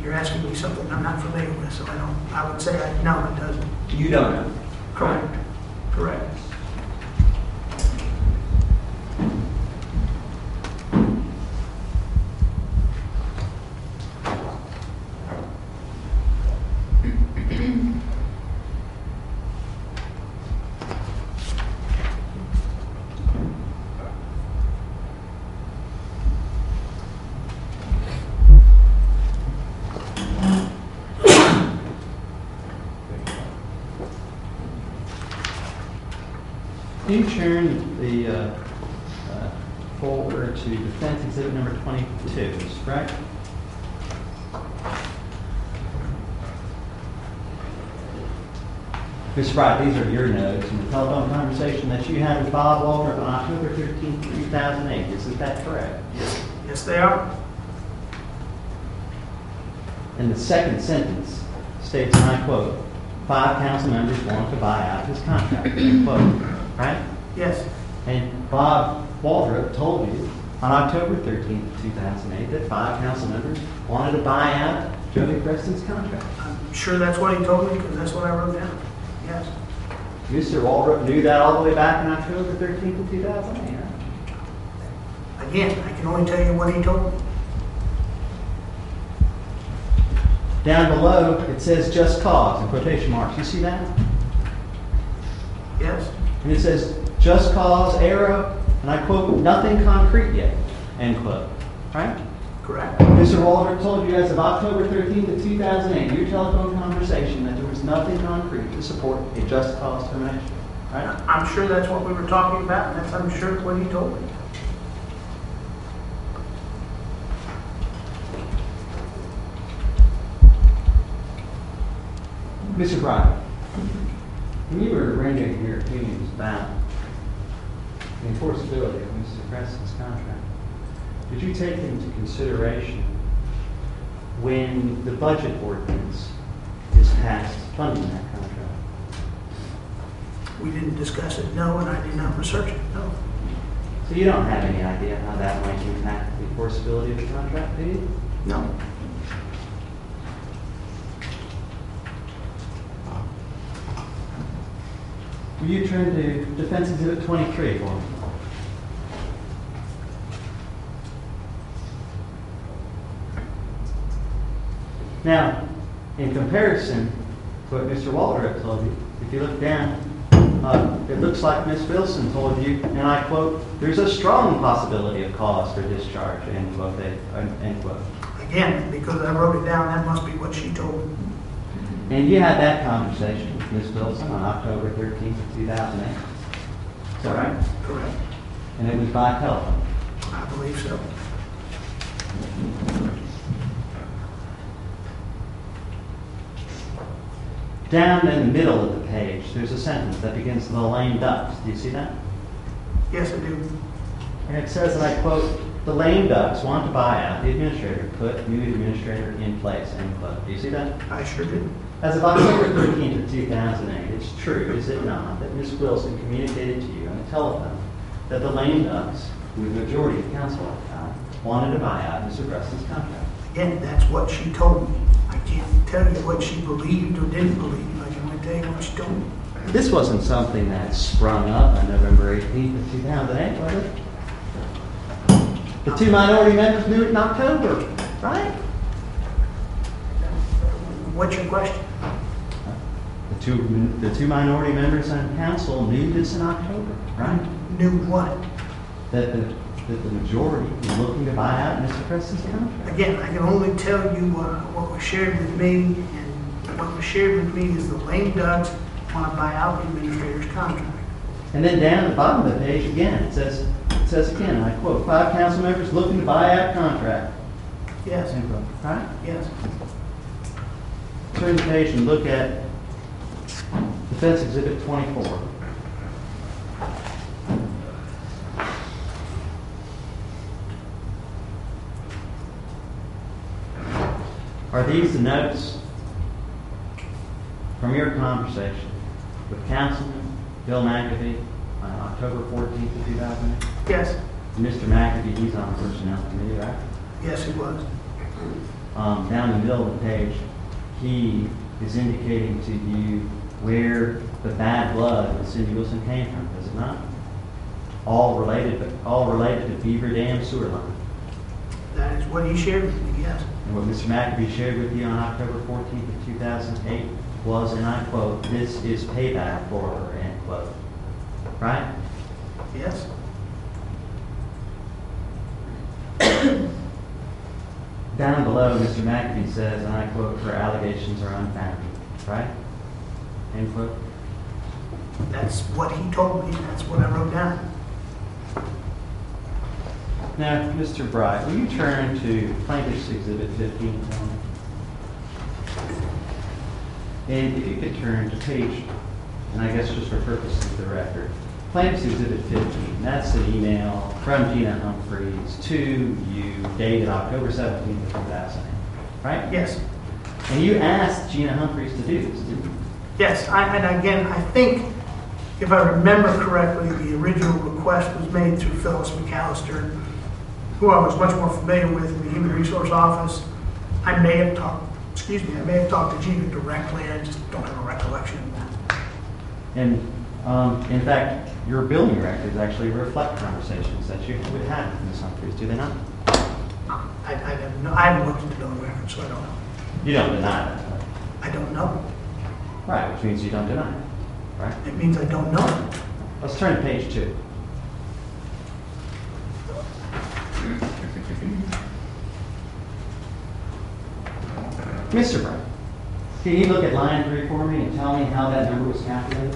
you're asking me something I'm not familiar with, so I would say no, it doesn't. You don't know. Correct. Correct. Can you turn the folder to Defense Exhibit number 22, is this correct? Mr. Wright, these are your notes in the telephone conversation that you had with Bob Walter on October 13, 2008. Is that correct? Yes, they are. And the second sentence states, and I quote, 5 council members want to buy out his contract, end quote. Right? Yes. And Bob Waldrop told you on October 13th, 2008 that 5 council members wanted to buy out Joey Preston's contract. I'm sure that's what he told me because that's what I wrote down. Yes. Mr. Waldrop knew that all the way back in October 13th of 2008. Right? Again, I can only tell you what he told me. Down below, it says just cause in quotation marks. You see that? Yes. And it says just cause, arrow, and I quote, nothing concrete yet, end quote. Right? Correct. Mr. Waldrop told you as of October 13th of 2008, your telephone conversation, that there was nothing concrete to support a just cause termination. Right? I'm sure that's what we were talking about, and I'm sure what he told me. Mr. Brian, when you were rendering your opinions about the enforceability of Mr. Preston's contract, did you take into consideration when the budget ordinance is passed funding that contract? We didn't discuss it, no, and I did not research it, no. So you don't have any idea how that might impact the enforceability of the contract, do you? No. Will you turn to Defense Exhibit 23 for me? Now, in comparison to what Mr. Waldrop told you, if you look down, it looks like Ms. Wilson told you, and I quote, there's a strong possibility of cause for discharge, end quote. End quote. Again, because I wrote it down, that must be what she told me. And you had that conversation with Ms. Wilson on October 13th of 2008. Is that right? Correct. And it was by telephone. I believe so. Down in the middle of the page, there's a sentence that begins with the lame ducks. Do you see that? Yes, I do. And it says, and I quote, the lame ducks want to buy out the administrator, put new administrator in place, end quote. Do you see that? I sure do. As of October 13th of 2008, it's true, is it not, that Ms. Wilson communicated to you on the telephone that the lame ducks, who were the majority of council at the time, wanted to buy out Mr. Preston's contract? Again, that's what she told me. I can't tell you what she believed or didn't believe. I can only tell you what she told me. This wasn't something that sprung up on November 18th of 2008, was it? The 2 minority members knew it in October, right? What's your question? The two minority members on council knew this in October, right? Knew what? That the majority was looking to buy out Mr. Preston's contract. Again, I can only tell you what was shared with me, and what was shared with me is the lame ducks want to buy out the administrator's contract. And then down at the bottom of the page again, it says again, and I quote, 5 council members looking to buy out contract. Yes. End quote. Right? Yes. Turn the page and look at Defense Exhibit 24. Are these the notes from your conversation with Councilman Bill McAfee on October 14th of 2008? Yes. Mr. McAfee, he's on the personnel committee, right? Yes, it was. down the middle of the page, he is indicating to you where the bad blood with Cindy Wilson came from, does it not? All related to Beaver Dam sewer line. That is what he shared with me, yes. And what Mr. McAfee shared with you on October 14th of 2008 was, and I quote, "This is payback for her," end quote. Right? Yes. Down below, Mr. McAfee says, and I quote, "Her allegations are unfounded." Right? End quote. That's what he told me. That's what I wrote down. Now, Mr. Bright, will you turn to Plaintiff's Exhibit 15 for me? And if you could turn to page, and I guess just for purposes of the record, Plaintiff's Exhibit 15, that's an email from Gina Humphreys to you dated October 17th of 2008, right? Yes. And you asked Gina Humphreys to do this, didn't you? Yes. And again, I think, if I remember correctly, the original request was made through Phyllis McAllister, who I was much more familiar with in the Human Resource Office. I may have talked to Gina directly. I just don't have a recollection of that. And in fact, your billing records actually reflect conversations that you would have with Ms. Humphreys, do they not? I haven't looked at the billing records, so I don't know. You don't deny that, right? I don't know. Right, which means you don't deny it, right? It means I don't know. Let's turn to page 2. Mr. Bright, can you look at line 3 for me and tell me how that number was calculated?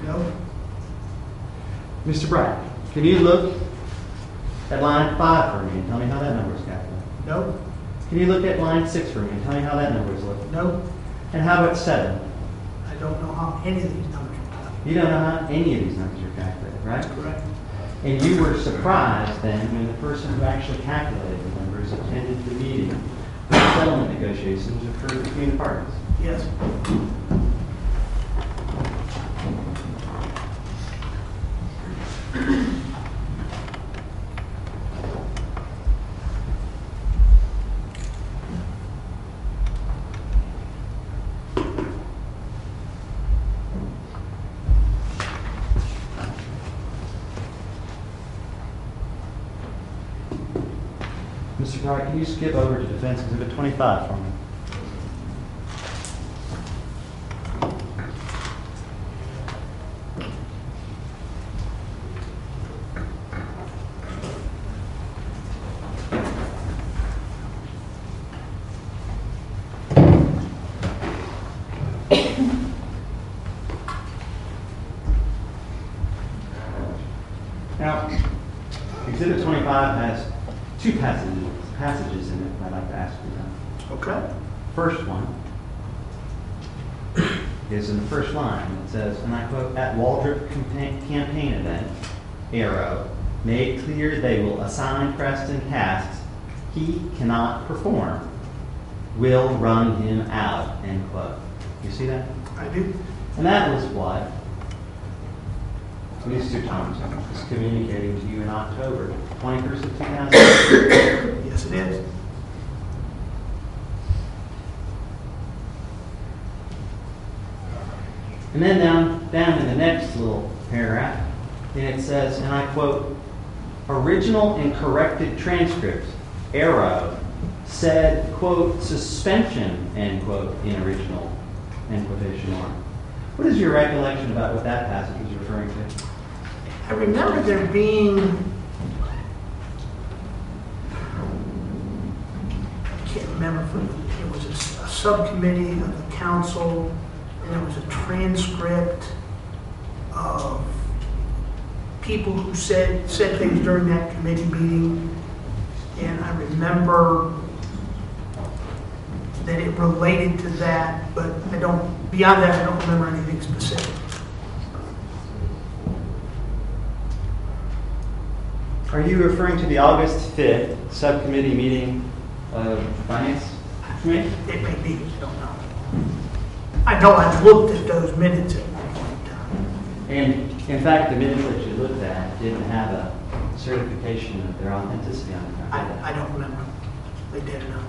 No. Mr. Bright, can you look at line 5 for me and tell me how that number was calculated? No. Can you look at line 6 for me and tell me how that number was looked? No. And how about 7? I don't know how any of these numbers are calculated. You don't know how any of these numbers are calculated, right? That's correct. And you were surprised then when the person who actually calculated the numbers attended the meeting where the settlement negotiations occurred between the parties. Yes. Mr. Bright, can you skip over to Defense Exhibit 25 for me? Now, Exhibit 25 has 2 passages in it I'd like to ask you about. Okay. First one is in the first line. It says, and I quote, "At Waldrop campaign event, Arrow made clear they will assign Preston tasks he cannot perform. Will run him out," end quote. You see that? I do. And that was what Mr. Thompson was communicating to you in October 21st of 2008. Yes, it is. And then down in the next little paragraph, and it says, and I quote, "Original and corrected transcripts, Arrow said, quote, suspension," end quote, in original, end quotation mark. What is your recollection about what that passage was referring to? I remember there being, I can't remember, if it was a subcommittee of the council, and there was a transcript of people who said things during that committee meeting, and I remember that it related to that, but beyond that, I don't remember anything specific. Are you referring to the August 5th subcommittee meeting of Finance Committee? It may be, I don't know. I know I've looked at those minutes at one point in time. And in fact, the minutes that you looked at didn't have a certification of their authenticity on it. I don't remember. they did or not.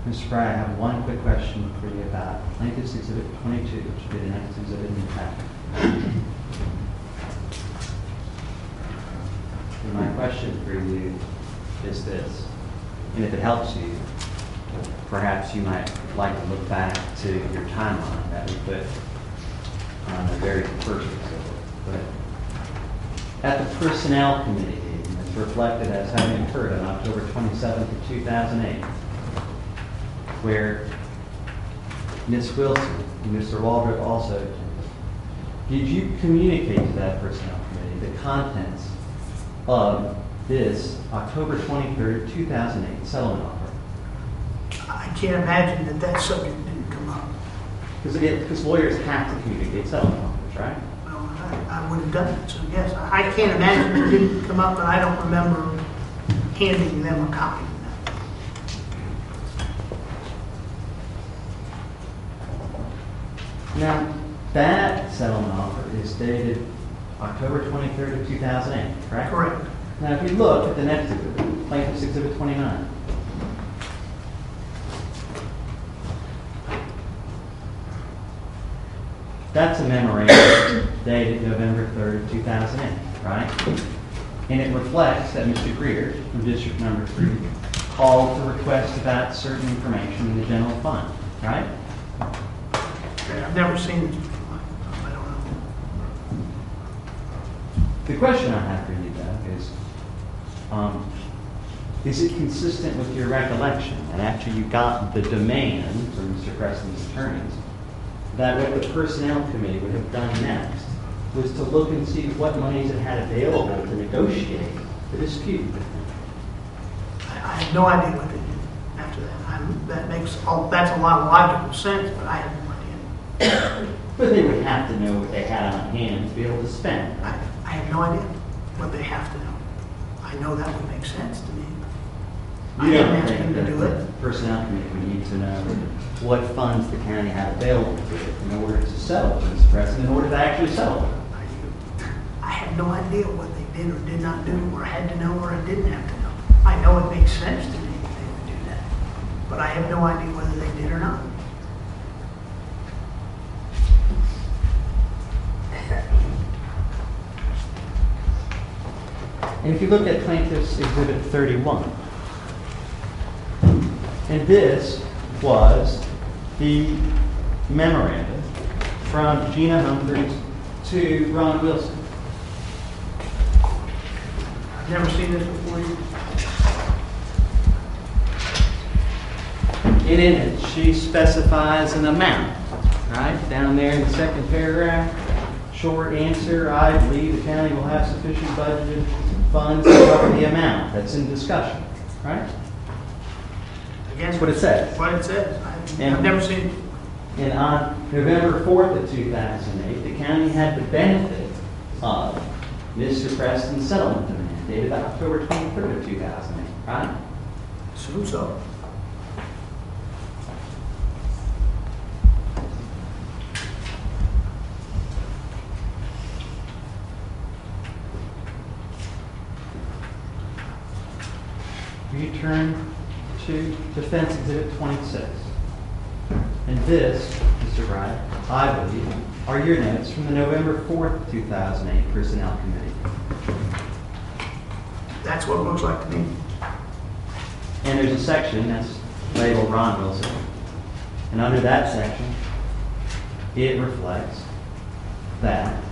Mr. Fry, I have one quick question for you about Plaintiff's Exhibit 22, which will be the next exhibit in the packet. And my question for you is this, and if it helps you, perhaps you might like to look back to your timeline that we put on the very first exhibit. But at the Personnel Committee meeting, it's reflected as having occurred on October 27th of 2008, where Ms. Wilson and Mr. Waldrop also attended. Did you communicate to that Personnel Committee the contents of this October 23rd, 2008 settlement offer? I can't imagine that that subject didn't come up. Because lawyers have to communicate settlement offers, right? Well, I would have done it, so yes. I can't imagine it didn't come up, but I don't remember handing them a copy of that. Now, that settlement offer is dated October 23rd of 2008, correct? Correct. Now, if you look at the next exhibit, Plaintiff's Exhibit 29, that's a memorandum dated November 3rd of 2008, right? And it reflects that Mr. Greer, from District Number 3, called to request about certain information in the general fund, right? I've never seen this before. I don't know. The question I have for you, Doug, is it consistent with your recollection that after you got the demand from Mr. Preston's attorneys, that what the Personnel Committee would have done next was to look and see what monies it had available to negotiate the dispute with them? I have no idea what they did after that. That's a lot of logical sense, but I have no idea. But they would have to know what they had on hand to be able to spend. I have no idea what they have to know. I know that would make sense to me. I You didn't don't ask think them to that do the it. Personnel Committee would need to know what funds the county had available to it in order to settle with Mr. Preston, in order to actually settle it? I have no idea what they did or did not do, or had to know or didn't have to know. I know it makes sense to me that they would do that, but I have no idea whether they did or not. And if you look at Plaintiff's Exhibit 31, and this was the memorandum from Gina Humphreys to Ron Wilson. I've never seen this before. And in it, she specifies an amount, right? Down there in the second paragraph, short answer, I believe the county will have sufficient budgeted funds to cover the amount that's in discussion, right? Again, That's what it says. What it says. I've never seen it. And on November 4th of 2008, the county had the benefit of Mr. Preston's settlement demand, dated October 23rd of 2008, right? Assume so. You turn to Defense Exhibit 26. And this, Mr. Wright, I believe, are your notes from the November 4th, 2008 Personnel Committee. That's what it looks like to me. And there's a section that's labeled Ron Wilson. And under that section, it reflects that,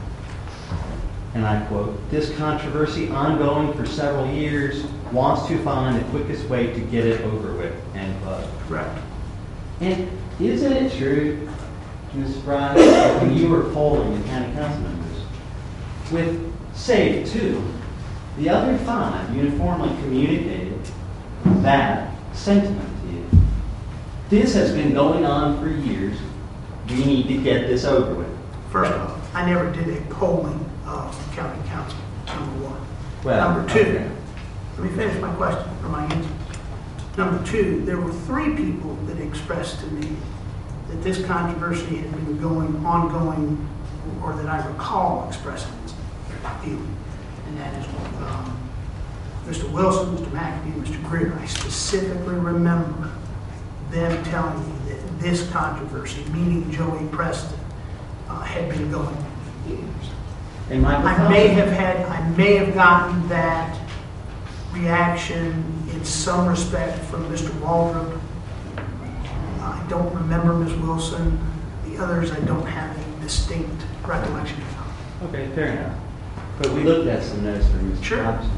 and I quote, "This controversy ongoing for several years wants to find the quickest way to get it over with," end quote. Correct. And isn't it true, Ms. Fry, when you were polling the county council members, with save 2, the other 5 uniformly communicated that sentiment to you. This has been going on for years. We need to get this over with. First off, I never did a polling of county council, number 1. Well, Number 2, okay. let me finish my question or my answer. Number 2, there were 3 people that expressed to me that this controversy had been ongoing, or that I recall expressing this feeling. And that is Mr. Wilson, Mr. McAfee, and Mr. Greer. I specifically remember them telling me that this controversy, meaning Joey Preston, had been going for years. And I may have gotten that reaction in some respect from Mr. Waldrop. I don't remember Ms. Wilson. The others I don't have a distinct recollection of. Okay, fair enough. But we looked at some notes from Mr. Sure. Thompson,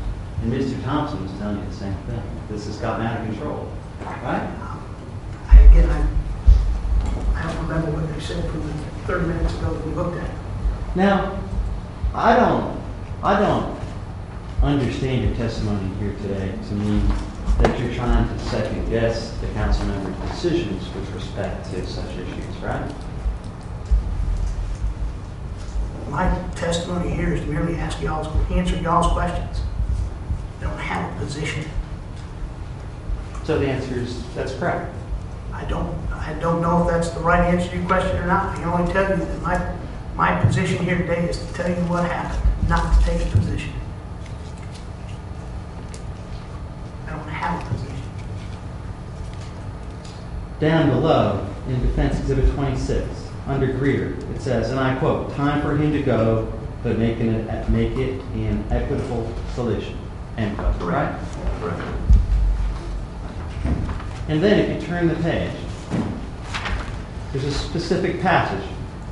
and Mr. Thompson was telling you the same thing. This has gotten out of control, right? I don't remember what they said from the 30 minutes ago that we looked at it. Now, I don't understand your testimony here today to mean that you're trying to second guess the council members' decisions with respect to such issues, right? My testimony here is to merely answer y'all's questions. I don't have a position. So the answer is that's correct. I don't know if that's the right answer to your question or not. I can only tell you that my position here today is to tell you what happened, not to take a position. I don't have a position. Down below, in Defense Exhibit 26, under Greer, it says, and I quote, "Time for him to go, but make it an equitable solution." End quote. Right? Correct. And then if you turn the page, there's a specific passage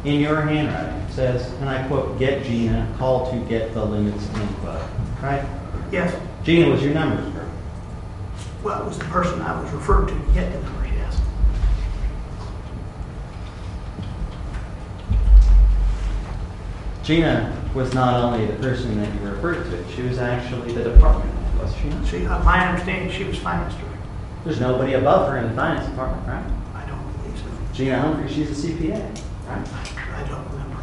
in your handwriting. It says, and I quote, "Get Gina, call to get the limits," end quote. Right? Yes. Gina was your numbers girl. Well, it was the person I was referred to get the numbers, yes. Gina was not only the person that you referred to, she was actually the department head, was she not? See, my understanding, she was finance director. There's nobody above her in the finance department, right? I don't believe so. Gina Humphrey, she's a CPA, right? I don't remember.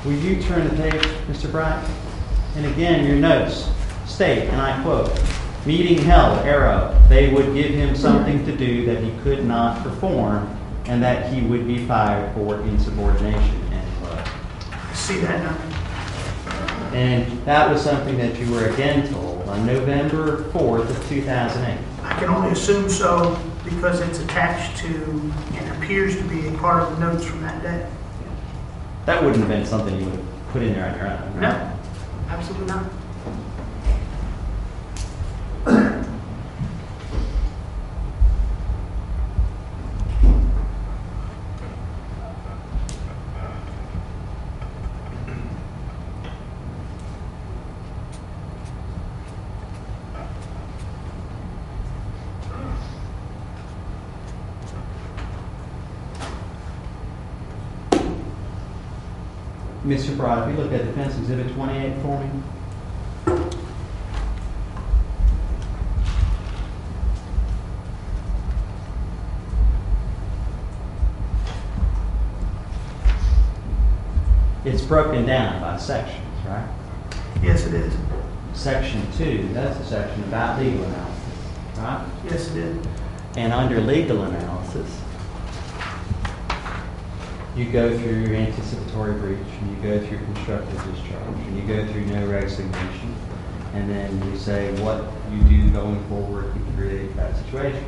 Will you turn the page, Mr. Bright? And again, your notes state, and I quote, "Meeting held, arrow, they would give him something to do that he could not perform, and that he would be fired for insubordination," end quote. I see that now. And that was something that you were again told on November 4th of 2008. I can only assume so because it's attached to and appears to be a part of the notes from that day. That wouldn't have been something you would have put in there on your own, right? No, absolutely not. Mr. Broad, if you look at Defense Exhibit 28 for me. It's broken down by sections, right? Yes, it is. Section 2, that's the section about legal analysis, right? Yes, it is. And under legal analysis, you go through anticipatory breach, and you go through constructive discharge, and you go through no resignation, and then you say what you do going forward to create that situation.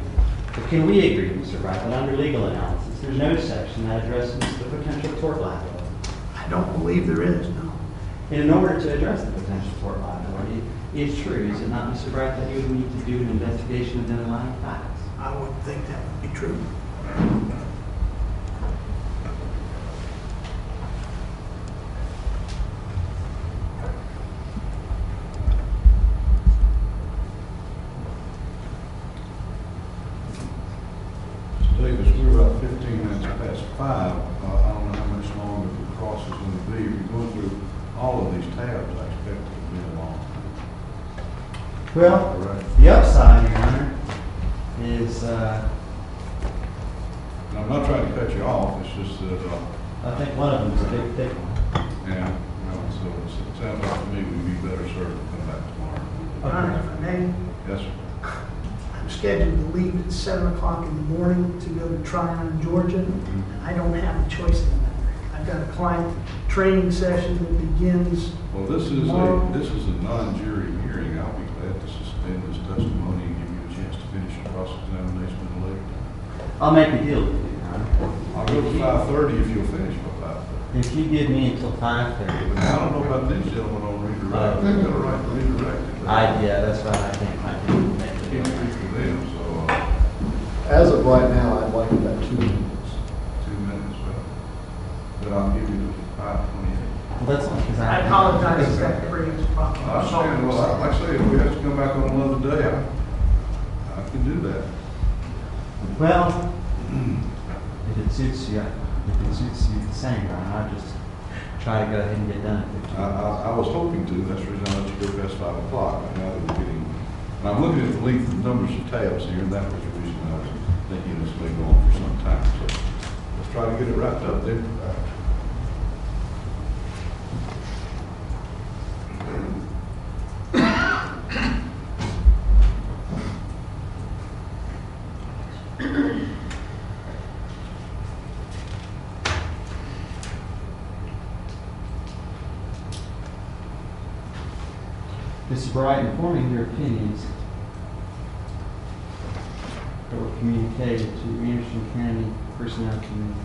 But can we agree, Mr. Wright, that under legal analysis, there's no section that addresses the potential tort liability? I don't believe there is, no. And in order to address the potential tort liability, it's true, is it not, Mr. Wright, that you would need to do an investigation of the underlying facts? I would think that would be true. Well, Right. the upside, Your Honor, is, And I'm not trying to cut you off, it's just that, I think one of them is a big, thick one. yeah, so it sounds like to me we'd be better served to come back tomorrow. Your Honor, if I may, Yes, sir. I'm scheduled to leave at 7 o'clock in the morning to go to Tryon, Georgia. And I don't have a choice in the matter. I've got a client training session that begins. Well, this is tomorrow. a non-jury hearing. I'll be glad to suspend this testimony and give you a chance to finish your cross-examination at a later time. I'll make a deal with you, Your Honor. I'll go to 5:30 if you'll finish by 5:30. If you give me until 5:30. But I don't know about these gentlemen on redirect. They've got a right to redirect. Yeah, that's right, I can't make Can't it. speak for them, so, As of right now, I'd like about 2 minutes. 2 minutes, but I'll give you 5:28. Well, that's not because I apologize if that creates a problem. I understand, well, like I say, if we have to come back on another day, I can do that. Well, if it suits you the same, Your Honor, I'll just try to go ahead and get done. I was hoping to, that's the reason I let you go past 5 o'clock, but now that we're getting, and I'm looking at the length of numbers of tabs here, and that was the reason I was thinking this may go on for some time, so let's try to get it wrapped up there. Mr. Bright, informing your opinions that were communicated to Anderson County Personnel Committee,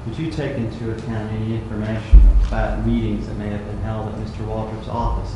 would you take into account any information about meetings that may have been held at Mr. Walters' office